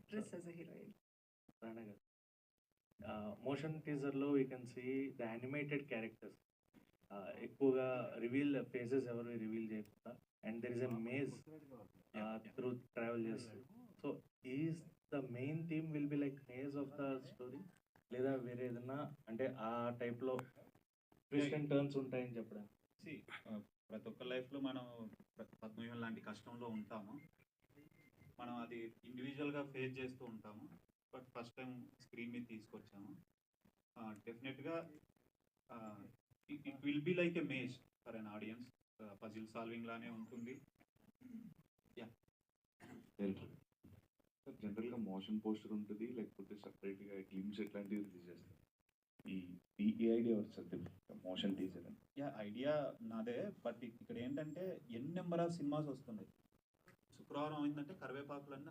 actress as a heroine. Rana garu. Motion teaser lo we can see the animated characters. ఎక్కువగా reveal faces ఎవరు reveal చేయకుండా and there is a maze through travel చేస్తారు. So is the main theme will be like maze of the story, లేదా వేరే ఏదన్నా అంటే ఆ టైప్లో ట్విస్ట్ అండ్ టర్న్స్ ఉంటాయని చెప్పడానికి? ప్రతి ఒక్క లైఫ్లో మనం పద్మవ్యూహం లాంటి కష్టంలో ఉంటాము. మనం అది ఇండివిజువల్గా ఫేస్ చేస్తూ ఉంటాము. బట్ ఫస్ట్ టైం స్క్రీన్ మీద తీసుకొచ్చాము. డెఫినెట్గా it will be like a maze for an audience. Puzzle solving లానే ఉంటుంది. జనరల్గా మోషన్ పోస్టర్ ఉంటుంది, లేకపోతే సపరేట్గా గ్లిమ్స్ ఎట్లాంటివి రిలీజ్ చేస్తారు. ఈ ఐడియా వచ్చింది మోషన్ టీజర్ అని. ఐడియా నాదే. బట్ ఇక్కడ ఏంటంటే నెంబర్ ఆఫ్ సినిమాస్ వస్తున్నాయి. శుక్రవారం అయిందంటే కరివేపాకులన్నీ